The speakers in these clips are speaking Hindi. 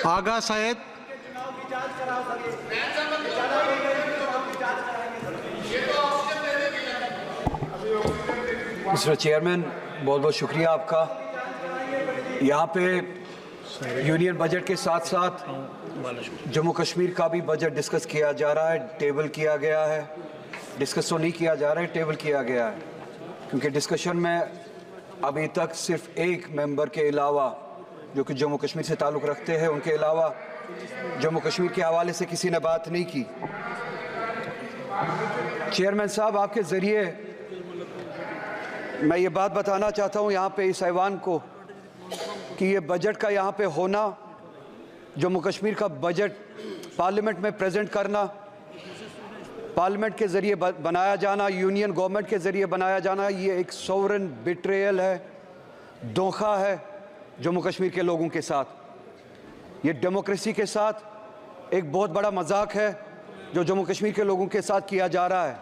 आगा सैयद। मिस्टर चेयरमैन, बहुत बहुत शुक्रिया आपका। यहाँ पे यूनियन बजट के साथ साथ जम्मू कश्मीर का भी बजट डिस्कस किया जा रहा है। टेबल किया गया है, डिस्कस तो नहीं किया जा रहा है, टेबल किया गया है, क्योंकि डिस्कशन में अभी तक सिर्फ एक मेंबर के अलावा जो कि जम्मू कश्मीर से ताल्लुक़ रखते हैं, उनके अलावा जम्मू कश्मीर के हवाले से किसी ने बात नहीं की। चेयरमैन साहब, आपके ज़रिए मैं ये बात बताना चाहता हूँ यहाँ पे इस ऐवान को कि ये बजट का यहाँ पे होना, जम्मू कश्मीर का बजट पार्लियामेंट में प्रेजेंट करना, पार्लियामेंट के ज़रिए बनाया जाना, यूनियन गवर्नमेंट के ज़रिए बनाया जाना, ये एक सोवरेन बिट्रेयल है, धोखा है जम्मू कश्मीर के लोगों के साथ। ये डेमोक्रेसी के साथ एक बहुत बड़ा मजाक है जो जम्मू कश्मीर के लोगों के साथ किया जा रहा है।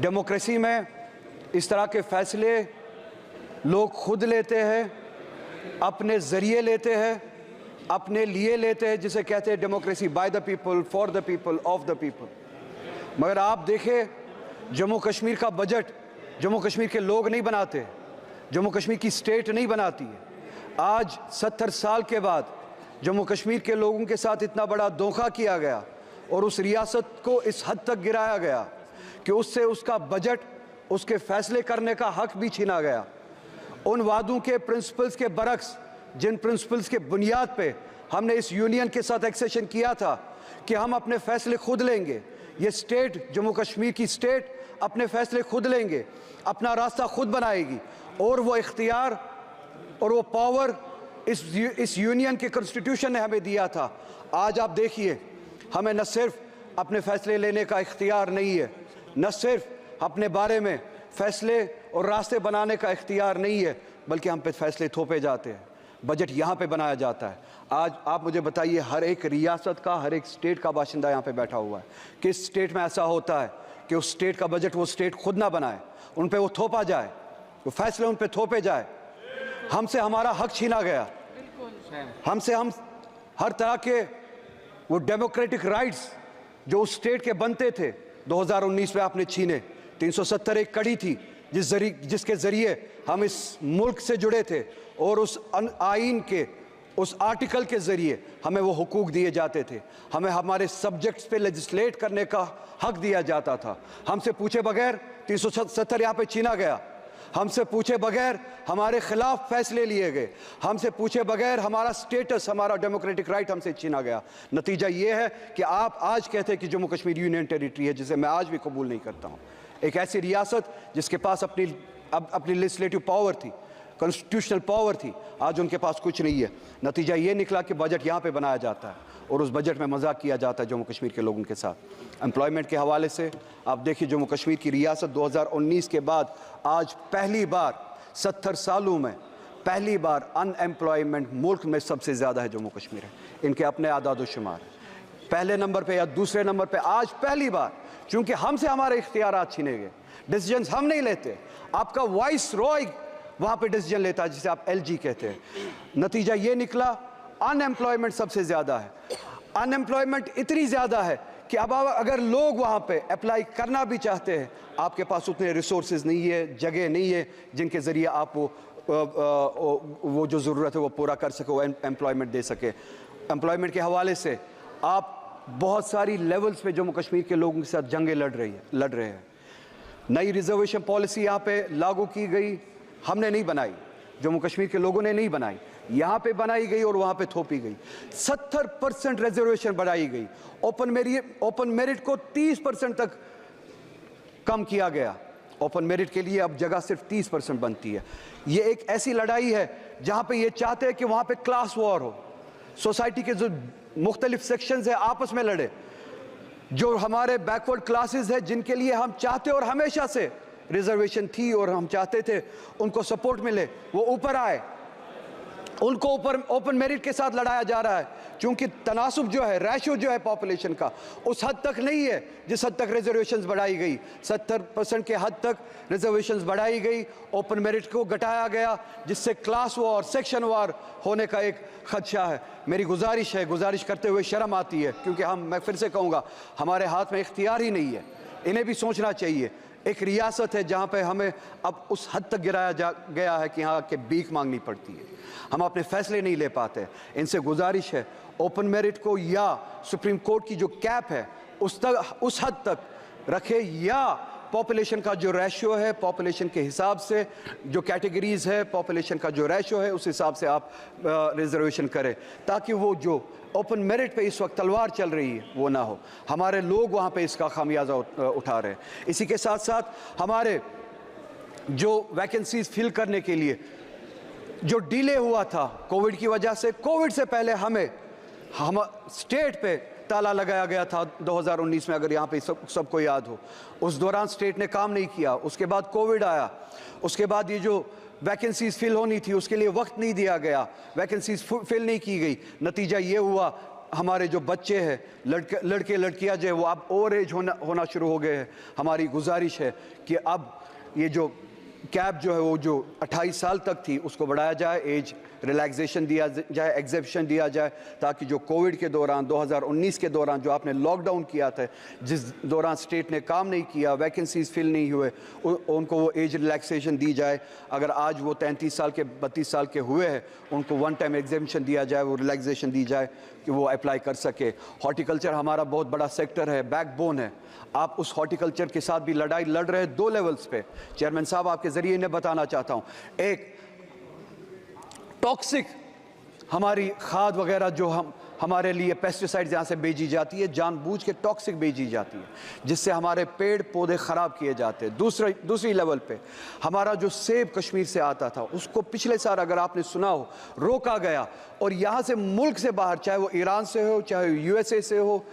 डेमोक्रेसी में इस तरह के फैसले लोग खुद लेते हैं, अपने ज़रिए लेते हैं, अपने लिए लेते हैं, जिसे कहते हैं democracy, by the people, for the people, of the people. मगर आप देखें, जम्मू कश्मीर का बजट जम्मू कश्मीर के लोग नहीं बनाते, जम्मू कश्मीर की स्टेट नहीं बनाती है। आज 70 साल के बाद जम्मू कश्मीर के लोगों के साथ इतना बड़ा धोखा किया गया और उस रियासत को इस हद तक गिराया गया कि उससे उसका बजट, उसके फैसले करने का हक भी छीना गया। उन वादों के प्रिंसिपल्स के बरक्स, जिन प्रिंसिपल्स के बुनियाद पे हमने इस यूनियन के साथ एक्सेशन किया था कि हम अपने फैसले खुद लेंगे, ये स्टेट, जम्मू कश्मीर की स्टेट अपने फैसले खुद लेंगे, अपना रास्ता खुद बनाएगी, और वो इख्तियार और वो पावर इस यूनियन के कॉन्स्टिट्यूशन ने हमें दिया था। आज आप देखिए, हमें न सिर्फ अपने फैसले लेने का इख्तियार नहीं है, न सिर्फ अपने बारे में फैसले और रास्ते बनाने का इख्तियार नहीं है, बल्कि हम पे फैसले थोपे जाते हैं। बजट यहाँ पे बनाया जाता है। आज आप मुझे बताइए, हर एक रियासत का, हर एक स्टेट का बाशिंदा यहाँ पे बैठा हुआ है, किस स्टेट में ऐसा होता है कि उस स्टेट का बजट वो स्टेट खुद ना बनाए, उन पे वो थोपा जाए, वो फैसले उन पे थोपे जाए। हमसे हमारा हक छीना गया, हमसे हम हर तरह के वो डेमोक्रेटिक राइट्स जो उस स्टेट के बनते थे 2019 में आपने छीने। 370 एक कड़ी थी जिसके ज़रिए हम इस मुल्क से जुड़े थे, और उस आइन के उस आर्टिकल के ज़रिए हमें वो हुकूक दिए जाते थे, हमें हमारे सब्जेक्ट्स पे लेजिस्लेट करने का हक दिया जाता था। हमसे पूछे बगैर 370 यहाँ पे छीना गया, हमसे पूछे बगैर हमारे खिलाफ फैसले लिए गए, हमसे पूछे बगैर हमारा स्टेटस, हमारा डेमोक्रेटिक राइट हमसे छीना गया। नतीजा ये है कि आप आज कहते हैं कि जम्मू कश्मीर यूनियन टेरिटरी है, जिसे मैं आज भी कबूल नहीं करता हूँ। एक ऐसी रियासत जिसके पास अपनी लेजिस्लेटिव पावर थी, कॉन्स्टिट्यूशनल पावर थी, आज उनके पास कुछ नहीं है। नतीजा ये निकला कि बजट यहाँ पे बनाया जाता है और उस बजट में मजाक किया जाता है जम्मू कश्मीर के लोगों के साथ। एम्प्लॉयमेंट के हवाले से आप देखिए, जम्मू कश्मीर की रियासत 2019 के बाद आज पहली बार 70 सालों में पहली बार अनएम्प्लॉयमेंट मुल्क में सबसे ज़्यादा है जम्मू कश्मीर है। इनके अपने आदाद शुमार पहले नंबर पे या दूसरे नंबर पे आज पहली बार, क्योंकि हमसे हमारे इख्तियारात छीने गए, डिसीजंस हम नहीं लेते, आपका वाइस रॉय वहाँ पे डिसीजन लेता है, जिसे आप LG कहते हैं। नतीजा ये निकला, अनएम्प्लॉयमेंट सबसे ज़्यादा है। अनएम्प्लॉयमेंट इतनी ज़्यादा है कि अब अगर लोग वहाँ पे अप्लाई करना भी चाहते हैं, आपके पास उतने रिसोर्सेज नहीं है, जगह नहीं है जिनके ज़रिए आप वो जो ज़रूरत है वो पूरा कर सके, वो एम्प्लॉयमेंट दे सके। एम्प्लॉयमेंट के हवाले से आप बहुत सारी लेवल्स पे जम्मू कश्मीर के लोगों के साथ जंगें लड़ रहे हैं। नई रिजर्वेशन पॉलिसी यहाँ पे लागू की गई, हमने नहीं बनाई, जम्मू कश्मीर के लोगों ने नहीं बनाई, यहाँ पे बनाई गई और वहाँ पे थोपी गई। 70% रिजर्वेशन बढ़ाई गई, ओपन मेरिट को 30% तक कम किया गया। ओपन मेरिट के लिए अब जगह सिर्फ 30% बनती है। ये एक ऐसी लड़ाई है जहाँ पे ये चाहते हैं कि वहाँ पे क्लास वॉर हो, सोसाइटी के जो मुख्तलिफ सेक्शंस है आपस में लड़े, जो हमारे बैकवर्ड क्लासेस है जिनके लिए हम चाहते और हमेशा से रिजर्वेशन थी और हम चाहते थे उनको सपोर्ट मिले, वो ऊपर आए। उनको ओपन मेरिट के साथ लड़ाया जा रहा है, क्योंकि तनासुब जो है, रेशो जो है पॉपुलेशन का, उस हद तक नहीं है जिस हद तक रिजर्वेशंस बढ़ाई गई। 70% के हद तक रिजर्वेशंस बढ़ाई गई, ओपन मेरिट को घटाया गया, जिससे क्लास वॉर, सेक्शन वॉर होने का एक खदशा है। मेरी गुजारिश करते हुए शर्म आती है, क्योंकि मैं फिर से कहूँगा, हमारे हाथ में इख्तियार ही नहीं है। इन्हें भी सोचना चाहिए। एक रियासत है जहाँ पे हमें अब उस हद तक गिराया गया है कि यहाँ के भीख मांगनी पड़ती है, हम अपने फैसले नहीं ले पाते। इनसे गुजारिश है, ओपन मेरिट को या सुप्रीम कोर्ट की जो कैप है उस हद तक रखे, या पॉपुलेशन का जो रेशियो है, पॉपुलेशन के हिसाब से जो कैटेगरीज है, पॉपुलेशन का जो रेशियो है, उस हिसाब से आप रिजर्वेशन करें, ताकि वो जो ओपन मेरिट पे इस वक्त तलवार चल रही है वो ना हो। हमारे लोग वहाँ पे इसका खामियाजा उठा रहे हैं। इसी के साथ साथ हमारे जो वैकेंसीज फिल करने के लिए जो डिले हुआ था कोविड की वजह से, कोविड से पहले हम स्टेट पे ताला लगाया गया था 2019 में, अगर यहाँ पे सबको याद हो। उस दौरान स्टेट ने काम नहीं किया, उसके बाद कोविड आया, उसके बाद ये जो वैकेंसीज फिल होनी थी उसके लिए वक्त नहीं दिया गया, वैकेंसीज फिल नहीं की गई। नतीजा ये हुआ, हमारे जो बच्चे हैं, लड़के लड़कियां जो है वो अब ओवर एज होना शुरू हो गए हैं। हमारी गुजारिश है कि अब ये जो कैप जो है वो जो 28 साल तक थी उसको बढ़ाया जाए, एज रिलैक्सेशन दिया जाए, एग्जेप्शन दिया जाए, ताकि जो कोविड के दौरान 2019 के दौरान जो आपने लॉकडाउन किया था, जिस दौरान स्टेट ने काम नहीं किया, वैकेंसीज फिल नहीं हुए, उनको वो एज रिलैक्सेशन दी जाए। अगर आज वो 33 साल के 32 साल के हुए हैं, उनको वन टाइम एग्जेप्शन दिया जाए, वो रिलैक्सेशन दी जाए कि वो अप्लाई कर सके। हॉर्टिकल्चर हमारा बहुत बड़ा सेक्टर है, बैकबोन है। आप उस हॉर्टिकल्चर के साथ भी लड़ाई लड़ रहे हैं 2 लेवल्स पे। चेयरमैन साहब, आपके ज़रिए इन्हें बताना चाहता हूँ, एक टॉक्सिक हमारी खाद वगैरह जो हमारे लिए पेस्टिसाइड्स यहाँ से भेजी जाती है, जानबूझ के टॉक्सिक भेजी जाती है, जिससे हमारे पेड़ पौधे ख़राब किए जाते हैं। दूसरी लेवल पे हमारा जो सेब कश्मीर से आता था, उसको पिछले साल, अगर आपने सुना हो, रोका गया, और यहाँ से मुल्क से बाहर, चाहे वो ईरान से हो, चाहे USA से हो,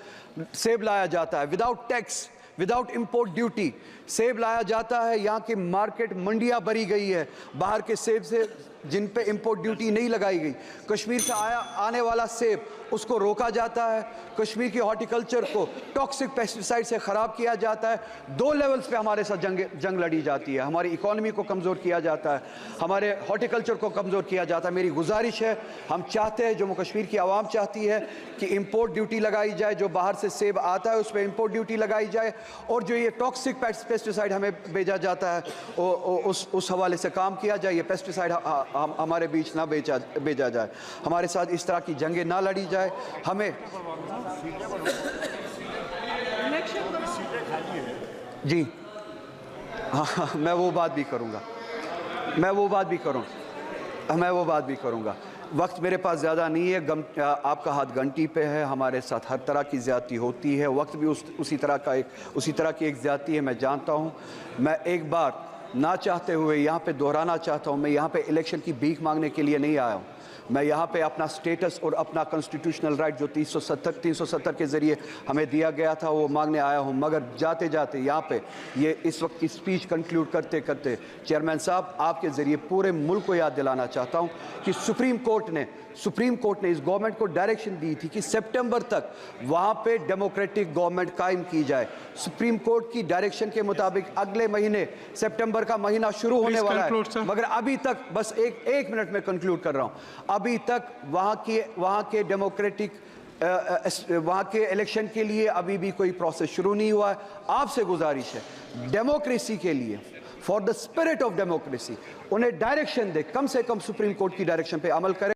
सेब लाया जाता है without tax, without import duty सेब लाया जाता है। यहाँ की मार्केट मंडियाँ भरी गई है बाहर के सेब से, जिन पे इंपोर्ट ड्यूटी नहीं लगाई गई। कश्मीर से आने वाला सेब उसको रोका जाता है, कश्मीर की हॉर्टिकल्चर को टॉक्सिक पेस्टिसाइड से ख़राब किया जाता है। 2 लेवल्स पे हमारे साथ जंग लड़ी जाती है। हमारी इकॉनमी को कमज़ोर किया जाता है, हमारे हॉर्टिकल्चर को कमज़ोर किया जाता है। मेरी गुजारिश है, हम चाहते हैं, जम्मू कश्मीर की आवाम चाहती है कि इंपोर्ट ड्यूटी लगाई जाए, जो बाहर से सेब आता है उस पर इंपोर्ट ड्यूटी लगाई जाए, और जो ये टॉक्सिक पेस्टिसाइड हमें भेजा जाता है उस हवाले से काम किया जाए। ये पेस्टिसाइड हमारे बीच ना भेजा जाए, हमारे साथ इस तरह की जंगें ना लड़ी जाए। हमें जी हाँ, मैं वो बात भी करूँगा। वक्त मेरे पास ज़्यादा नहीं है, आपका हाथ घंटी पे है। हमारे साथ हर तरह की ज़्यादती होती है, वक्त भी उसी तरह की एक ज़्यादती है, मैं जानता हूँ। मैं एक बार ना चाहते हुए यहाँ पे दोहराना चाहता हूँ, मैं यहाँ पे इलेक्शन की भीख मांगने के लिए नहीं आया हूँ। मैं यहाँ पे अपना स्टेटस और अपना कॉन्स्टिट्यूशनल राइट जो 370 के ज़रिए हमें दिया गया था वो मांगने आया हूँ। मगर जाते जाते यहाँ पे ये इस वक्त की स्पीच कंक्लूड करते करते चेयरमैन साहब, आपके ज़रिए पूरे मुल्क को याद दिलाना चाहता हूँ कि सुप्रीम कोर्ट ने इस गवर्नमेंट को डायरेक्शन दी थी कि सितंबर तक वहाँ पे डेमोक्रेटिक गवर्नमेंट कायम की जाए। सुप्रीम कोर्ट की डायरेक्शन के मुताबिक अगले महीने सितंबर का महीना शुरू होने वाला है, मगर अभी तक, बस एक मिनट में कंक्लूड कर रहा हूँ, अभी तक वहाँ के डेमोक्रेटिक वहाँ के इलेक्शन के लिए अभी भी कोई प्रोसेस शुरू नहीं हुआ है। आपसे गुजारिश है, डेमोक्रेसी के लिए, for the spirit of democracy, उन्हें डायरेक्शन दे, कम से कम सुप्रीम कोर्ट की डायरेक्शन पे अमल करें।